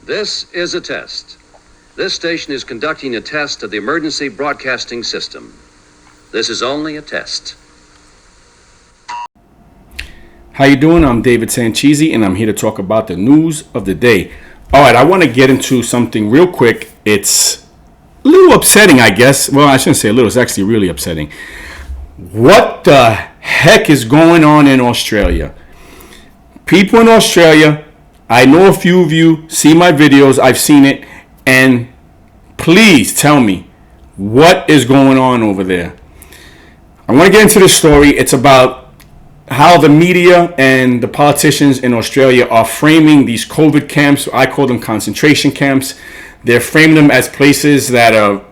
This is a test. This station is conducting a test of the emergency broadcasting system. This is only a test. How you doing? I'm David Sanchisi, and I'm here to talk about the news of the day. All right, I want to get into something real quick. It's a little upsetting, I guess. Well, I shouldn't say a little. It's actually really upsetting. What the heck is going on in Australia? People in Australia, I know a few of you see my videos. I've seen it. And please tell me what is going on over there. I want to get into this story. It's about how the media and the politicians in Australia are framing these COVID camps. I call them concentration camps. They're framing them as places that are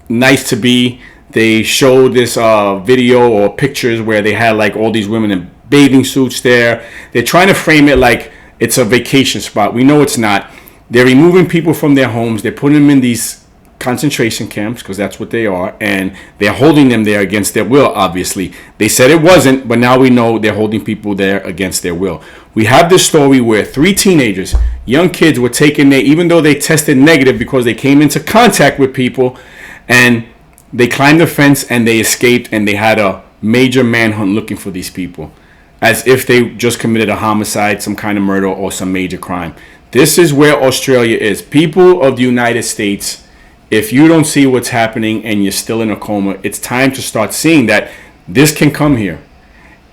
nice to be. They showed this video or pictures where they had like all these women in bathing suits there. They're trying to frame it like it's a vacation spot. We know it's not. They're removing people from their homes. They're putting them in these concentration camps, because that's what they are, and they're holding them there against their will, obviously. They said it wasn't, but now we know they're holding people there against their will. We have this story where 3 teenagers, young kids, were taken there, even though they tested negative because they came into contact with people, and they climbed the fence and they escaped, and they had a major manhunt looking for these people, as if they just committed a homicide, some kind of murder, or some major crime. This is where Australia is. People of the United States, if you don't see what's happening and you're still in a coma, it's time to start seeing that this can come here.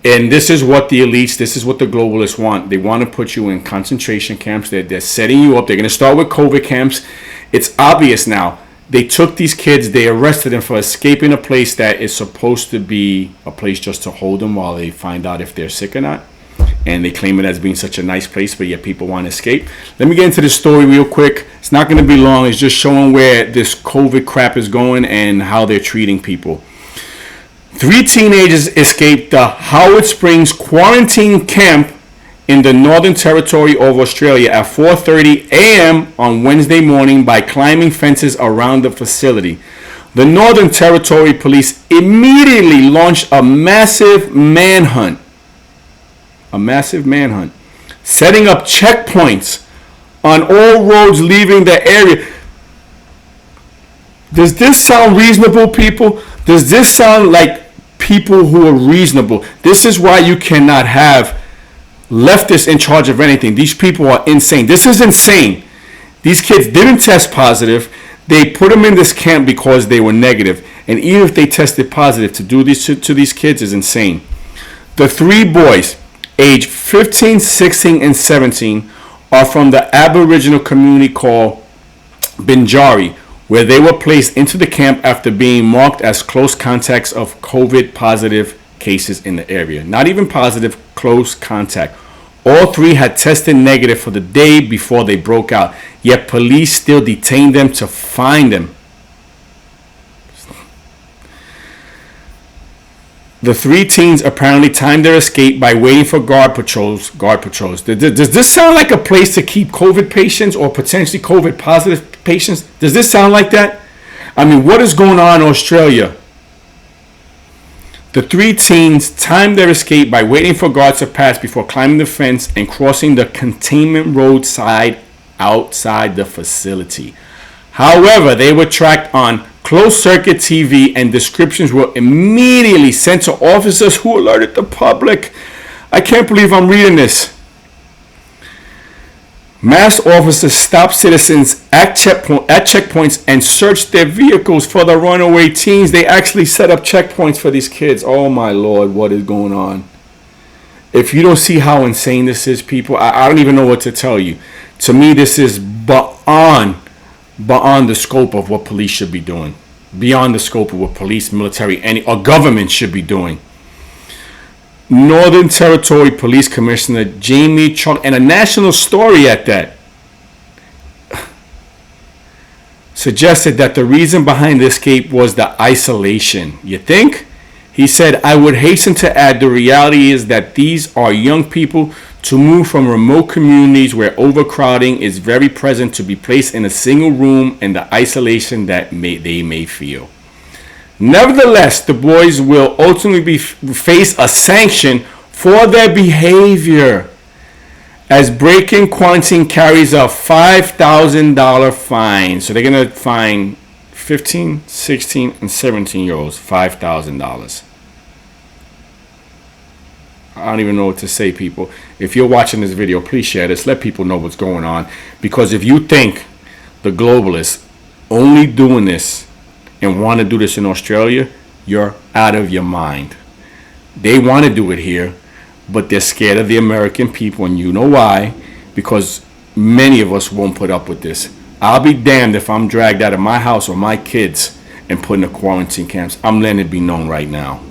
And this is what the elites, this is what the globalists want. They want to put you in concentration camps. They're setting you up. They're going to start with COVID camps. It's obvious now. They took these kids, they arrested them for escaping a place that is supposed to be a place just to hold them while they find out if they're sick or not. And they claim it as being such a nice place, but yet people want to escape. Let me get into this story real quick. It's not going to be long. It's just showing where this COVID crap is going and how they're treating people. 3 teenagers escaped the Howard Springs quarantine camp in the Northern Territory of Australia at 4:30 a.m. on Wednesday morning by climbing fences around the facility. The Northern Territory Police immediately launched a massive manhunt, setting up checkpoints on all roads leaving the area. Does this sound reasonable, people? Does this sound like people who are reasonable? This is why you cannot have leftists in charge of anything. These people are insane. This is insane. These kids didn't test positive. They put them in this camp because they were negative. And even if they tested positive, to do this to these kids is insane. The 3 boys, aged 15, 16, and 17, are from the Aboriginal community called Binjari, where they were placed into the camp after being marked as close contacts of COVID positive cases in the area. Not even positive, close contact. All 3 had tested negative for the day before they broke out, yet police still detained them to find them. The 3 teens apparently timed their escape by waiting for guard patrols. Does this sound like a place to keep COVID patients or potentially COVID positive patients? Does this sound like that? I mean, what is going on in Australia? The 3 teens timed their escape by waiting for guards to pass before climbing the fence and crossing the containment roadside outside the facility. However, they were tracked on closed-circuit TV, and descriptions were immediately sent to officers who alerted the public. I can't believe I'm reading this. Masked officers stopped citizens at checkpoints and searched their vehicles for the runaway teens. They actually set up checkpoints for these kids. Oh my Lord, what is going on? If you don't see how insane this is, people, I don't even know what to tell you. To me, this is beyond the scope of what police should be doing. Beyond the scope of what police, military, or government should be doing. Northern Territory Police Commissioner Jamie Chung, and a national story at that, suggested that the reason behind the escape was the isolation. You think? He said, "I would hasten to add the reality is that these are young people to move from remote communities where overcrowding is very present to be placed in a single room and the isolation that they may feel. Nevertheless, the boys will ultimately face a sanction for their behavior. as breaking quarantine carries a $5,000 fine. So they're going to fine 15, 16, and 17-year-olds $5,000. I don't even know what to say, people. If you're watching this video, please share this. Let people know what's going on. Because if you think the globalists only doing this and want to do this in Australia, you're out of your mind. They want to do it here, but they're scared of the American people, and you know why. Because many of us won't put up with this. I'll be damned if I'm dragged out of my house or my kids and put in a quarantine camps. I'm letting it be known right now.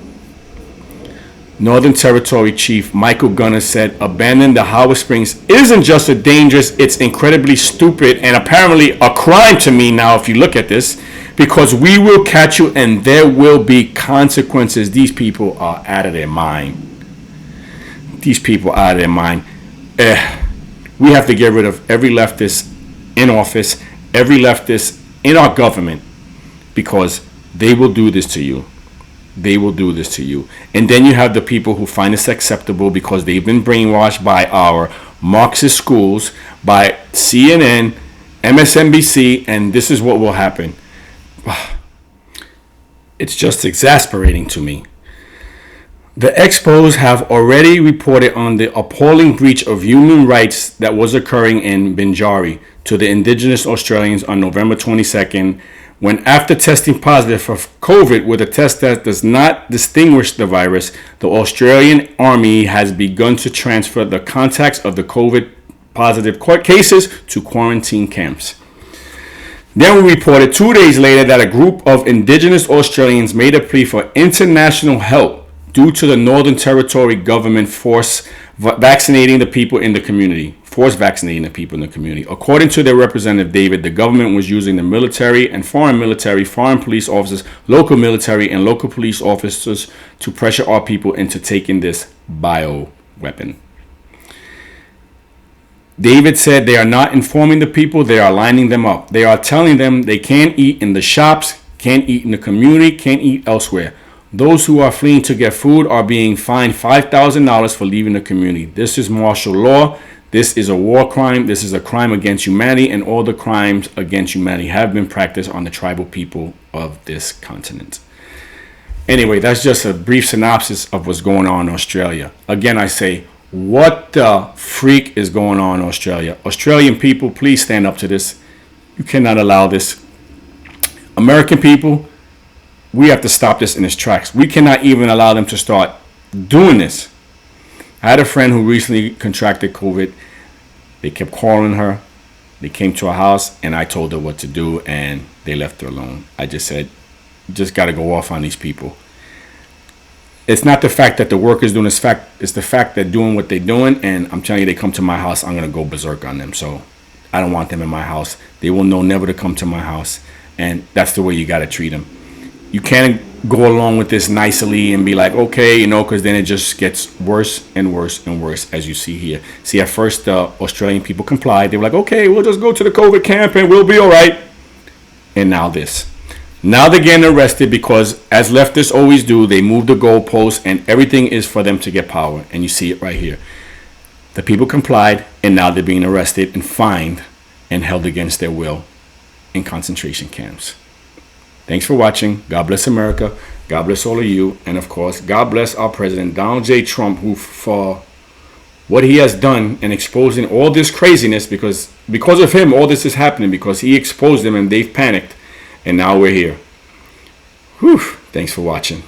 Northern Territory Chief Michael Gunner said abandoning the Howard Springs isn't just a dangerous, it's incredibly stupid and apparently a crime to me now if you look at this, because we will catch you and there will be consequences. These people are out of their mind. These people are out of their mind. We have to get rid of every leftist in office, every leftist in our government, because they will do this to you. They will do this to you. And then you have the people who find this acceptable because they've been brainwashed by our Marxist schools, by CNN, MSNBC, and this is what will happen. It's just exasperating to me. The Expos have already reported on the appalling breach of human rights that was occurring in Binjari to the Indigenous Australians on November 22nd, when after testing positive for COVID with a test that does not distinguish the virus, the Australian Army has begun to transfer the contacts of the COVID positive cases to quarantine camps. Then we reported 2 days later that a group of Indigenous Australians made a plea for international help due to the Northern Territory government force vaccinating the people in the community. According to their representative David, the government was using the military, foreign police officers, local military, and local police officers to pressure our people into taking this bio weapon. David said they are not informing the people, they are lining them up. They are telling them they can't eat in the shops, can't eat in the community, can't eat elsewhere. Those who are fleeing to get food are being fined $5,000 for leaving the community. This is martial law. This is a war crime. This is a crime against humanity, and all the crimes against humanity have been practiced on the tribal people of this continent. Anyway, that's just a brief synopsis of what's going on in Australia. Again, I say, what the freak is going on in Australia? Australian people, please stand up to this. You cannot allow this. American people, we have to stop this in its tracks. We cannot even allow them to start doing this. I had a friend who recently contracted COVID. They kept calling her. They came to our house, and I told her what to do, and they left her alone. I just said, you just got to go off on these people. It's not the fact that the workers doing this fact. It's the fact that doing what they're doing, and I'm telling you, they come to my house, I'm going to go berserk on them. So I don't want them in my house. They will know never to come to my house, and that's the way you got to treat them. You can't go along with this nicely and be like, okay, because then it just gets worse and worse and worse, as you see here. See, at first, Australian people complied. They were like, okay, we'll just go to the COVID camp and we'll be all right. And now this. Now they're getting arrested because, as leftists always do, they move the goalposts and everything is for them to get power. And you see it right here. The people complied, and now they're being arrested and fined and held against their will in concentration camps. Thanks for watching. God bless America. God bless all of you. And of course, God bless our president, Donald J. Trump, who for what he has done in exposing all this craziness, because of him, all this is happening, because he exposed them and they've panicked. And now we're here. Whew. Thanks for watching.